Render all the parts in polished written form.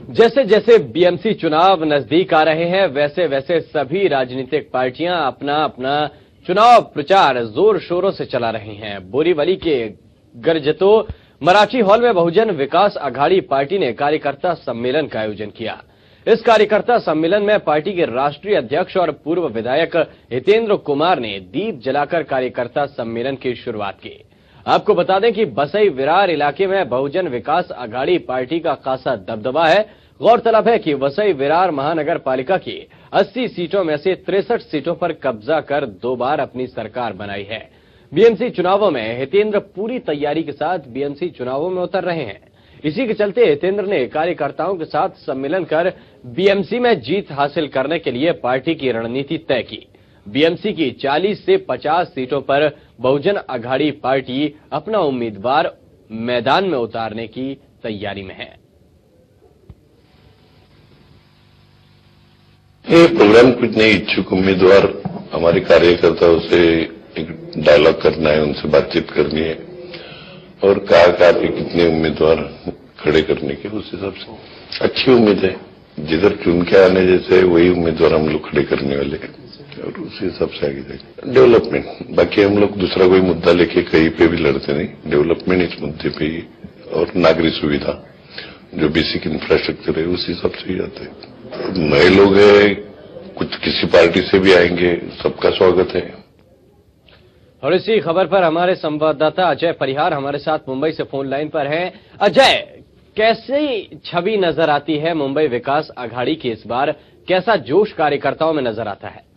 जैसे जैसे बीएमसी चुनाव नजदीक आ रहे हैं वैसे वैसे सभी राजनीतिक पार्टियां अपना अपना चुनाव प्रचार जोर शोरों से चला रही हैं। बोरीवली के गरजतो मराठी हॉल में बहुजन विकास अघाड़ी पार्टी ने कार्यकर्ता सम्मेलन का आयोजन किया। इस कार्यकर्ता सम्मेलन में पार्टी के राष्ट्रीय अध्यक्ष और पूर्व विधायक हितेंद्र कुमार ने दीप जलाकर कार्यकर्ता सम्मेलन की शुरुआत की। आपको बता दें कि बसई विरार इलाके में बहुजन विकास अघाड़ी पार्टी का खासा दबदबा है। गौरतलब है कि बसई विरार महानगर पालिका की 80 सीटों में से 63 सीटों पर कब्जा कर 2 बार अपनी सरकार बनाई है। बीएमसी चुनावों में हितेंद्र पूरी तैयारी के साथ बीएमसी चुनावों में उतर रहे हैं। इसी के चलते हितेंद्र ने कार्यकर्ताओं के साथ सम्मेलन कर बीएमसी में जीत हासिल करने के लिए पार्टी की रणनीति तय की। बीएमसी की 40 से 50 सीटों पर बहुजन अघाड़ी पार्टी अपना उम्मीदवार मैदान में उतारने की तैयारी में है। ये प्रोग्राम कुछ नहीं, इच्छुक उम्मीदवार हमारे कार्यकर्ताओं से एक डायलॉग करना है, उनसे बातचीत करनी है और कहाँ पे कितने उम्मीदवार खड़े करने के, उस हिसाब से अच्छी उम्मीद है। जिधर चुन के आने जैसे वही उम्मीदवार हम लोग खड़े करने वाले हैं और उसी हिसाब से आगे जाएंगे। डेवलपमेंट, बाकी हम लोग दूसरा कोई मुद्दा लेके कहीं पे भी लड़ते नहीं, डेवलपमेंट इस मुद्दे पे ही और नागरिक सुविधा जो बेसिक इंफ्रास्ट्रक्चर है उस हिसाब से ही जाते हैं। नए लोग हैं, कुछ किसी पार्टी से भी आएंगे, सबका स्वागत है। और इसी खबर पर हमारे संवाददाता अजय परिहार हमारे साथ मुंबई से फोन लाइन पर हैं। अजय, कैसी छवि नजर आती है मुंबई विकास अघाड़ी की इस बार? कैसा जोश कार्यकर्ताओं में नजर आता है?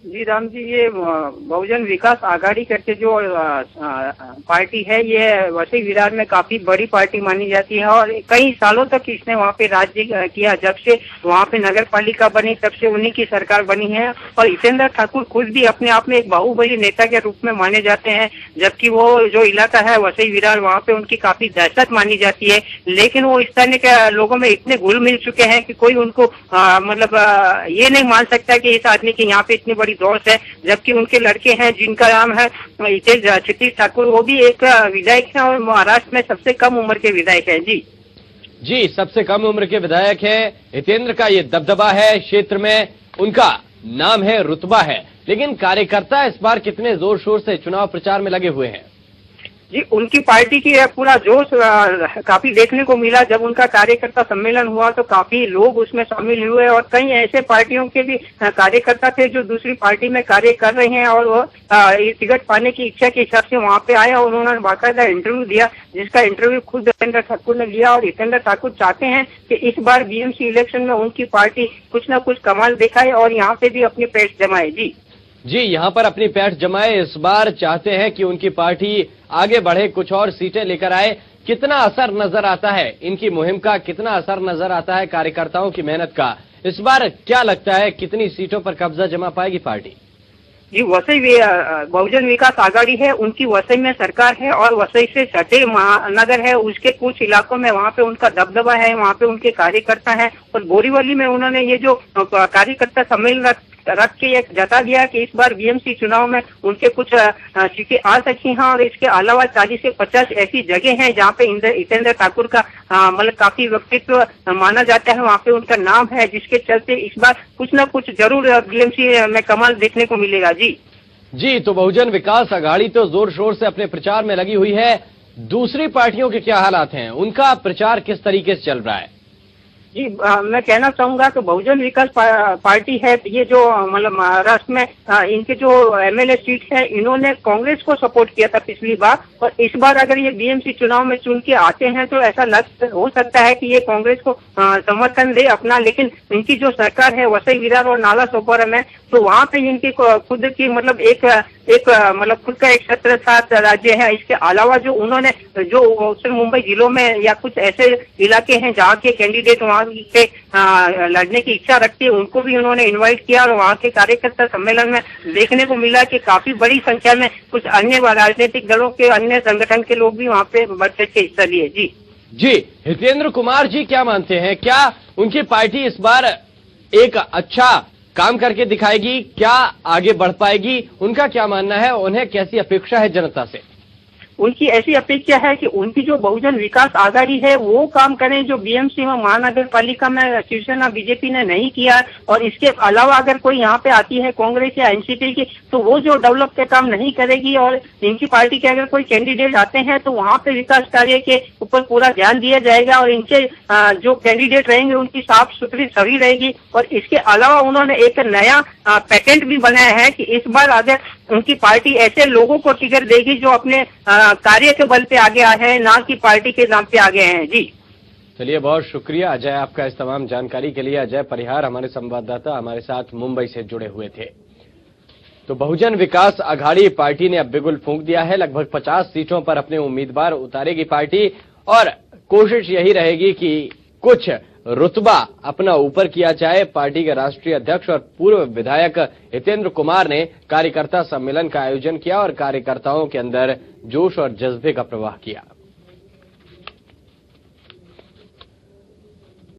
जी राम जी, ये बहुजन विकास अघाड़ी करके जो पार्टी है ये वसई विरार में काफी बड़ी पार्टी मानी जाती है और कई सालों तक इसने वहाँ पे राज्य किया। जब से वहाँ पे नगर पालिका बनी तब से उन्हीं की सरकार बनी है और हितेंद्र ठाकुर खुद भी अपने आप में एक बाहुबली नेता के रूप में माने जाते हैं, जबकि वो जो इलाका है वसई विरार वहाँ पे उनकी काफी दहशत मानी जाती है। लेकिन वो इस तरह के लोगों में इतने घुल मिल चुके हैं कि कोई उनको ये नहीं मान सकता कि इस आदमी की यहाँ पे इतनी बड़ी दोस्त है। जबकि उनके लड़के हैं जिनका नाम है क्षितिज ठाकुर, वो भी एक विधायक है और महाराष्ट्र में सबसे कम उम्र के विधायक है। जी, सबसे कम उम्र के विधायक है। हितेंद्र का ये दबदबा है क्षेत्र में, उनका नाम है, रुतबा है। लेकिन कार्यकर्ता इस बार कितने जोर शोर से चुनाव प्रचार में लगे हुए हैं? जी, उनकी पार्टी की पूरा जोश काफी देखने को मिला। जब उनका कार्यकर्ता सम्मेलन हुआ तो काफी लोग उसमें शामिल हुए और कई ऐसे पार्टियों के भी कार्यकर्ता थे जो दूसरी पार्टी में कार्य कर रहे हैं और वो टिकट पाने की इच्छा के हिसाब से वहाँ पे आए और उन्होंने बाकायदा इंटरव्यू दिया, जिसका इंटरव्यू खुद हितेंद्र ठाकुर ने लिया। और हितेंद्र ठाकुर चाहते हैं कि इस बार बीएमसी इलेक्शन में उनकी पार्टी कुछ न कुछ कमाल दिखाए और यहाँ पे भी अपनी पैठ जमाए। जी, यहाँ पर अपनी पैठ जमाए। इस बार चाहते हैं कि उनकी पार्टी आगे बढ़े, कुछ और सीटें लेकर आए। कितना असर नजर आता है इनकी मुहिम का, कितना असर नजर आता है कार्यकर्ताओं की मेहनत का? इस बार क्या लगता है कितनी सीटों पर कब्जा जमा पाएगी पार्टी? जी, वसई बहुजन विकास अघाड़ी है, उनकी वसई में सरकार है और वसई से सटे महानगर है, उसके कुछ इलाकों में वहाँ पे उनका दबदबा है, वहाँ पे उनके कार्यकर्ता हैं। और बोरीवली में उन्होंने ये जो कार्यकर्ता सम्मेलन रख के एक जता दिया कि इस बार बीएमसी चुनाव में उनके कुछ सीटें आ सकती हैं और इसके अलावा 40 से 50 ऐसी जगह हैं जहाँ पे हितेंद्र ठाकुर का मतलब काफी व्यक्तित्व माना जाता है, वहाँ पे उनका नाम है, जिसके चलते इस बार कुछ न कुछ जरूर बीएमसी में कमाल देखने को मिलेगा। जी, तो बहुजन विकास अघाड़ी तो जोर शोर से अपने प्रचार में लगी हुई है। दूसरी पार्टियों के क्या हालात हैं, उनका प्रचार किस तरीके से चल रहा है? जी, मैं कहना चाहूंगा कि बहुजन विकास पार्टी है, ये जो मतलब महाराष्ट्र में इनके जो एमएलए सीट है, इन्होंने कांग्रेस को सपोर्ट किया था पिछली बार और इस बार अगर ये बीएमसी चुनाव में चुन के आते हैं तो ऐसा हो सकता है कि ये कांग्रेस को समर्थन दे अपना। लेकिन इनकी जो सरकार है वसई विरार और नाला सोपारा में, तो वहाँ पे इनकी खुद की मतलब एक मतलब खुद का एक 17 राज्य है। इसके अलावा जो उन्होंने जो उत्तर मुंबई जिलों में या कुछ ऐसे इलाके हैं जहाँ के कैंडिडेट वहाँ से लड़ने की इच्छा रखती है, उनको भी उन्होंने इनवाइट किया और वहाँ के कार्यकर्ता सम्मेलन में देखने को मिला कि काफी बड़ी संख्या में कुछ अन्य राजनीतिक दलों के, अन्य संगठन के लोग भी वहाँ पे बढ़ चढ़ के हिस्सा लिए। जी, हितेंद्र कुमार जी क्या मानते हैं, क्या उनकी पार्टी इस बार एक अच्छा काम करके दिखाएगी, क्या आगे बढ़ पाएगी? उनका क्या मानना है, उन्हें कैसी अपेक्षा है जनता से? उनकी ऐसी अपेक्षा है कि उनकी जो बहुजन विकास आघाड़ी है वो काम करें जो बीएमसी में महानगर पालिका में शिवसेना बीजेपी ने नहीं किया, और इसके अलावा अगर कोई यहाँ पे आती है कांग्रेस या एनसीपी की तो वो जो डेवलप के काम नहीं करेगी, और इनकी पार्टी के अगर कोई कैंडिडेट आते हैं तो वहाँ पे विकास कार्य के ऊपर पूरा ध्यान दिया जाएगा, और इनके जो कैंडिडेट रहेंगे उनकी साफ सुथरी छवि रहेगी। और इसके अलावा उन्होंने एक नया पैटेंट भी बनाया है कि इस बार अगर उनकी पार्टी ऐसे लोगों को टिकट देगी जो अपने कार्य के बल पे आगे आए हैं, ना कि पार्टी के नाम पे आगे हैं। जी चलिए, बहुत शुक्रिया अजय आपका इस तमाम जानकारी के लिए। अजय परिहार हमारे संवाददाता हमारे साथ मुंबई से जुड़े हुए थे। तो बहुजन विकास आघाड़ी पार्टी ने अब बिगुल फूंक दिया है। लगभग 50 सीटों पर अपने उम्मीदवार उतारेगी पार्टी, और कोशिश यही रहेगी कि कुछ रुतबा अपना ऊपर किया जाए। पार्टी के राष्ट्रीय अध्यक्ष और पूर्व विधायक हितेंद्र कुमार ने कार्यकर्ता सम्मेलन का आयोजन किया और कार्यकर्ताओं के अंदर जोश और जज्बे का प्रवाह किया।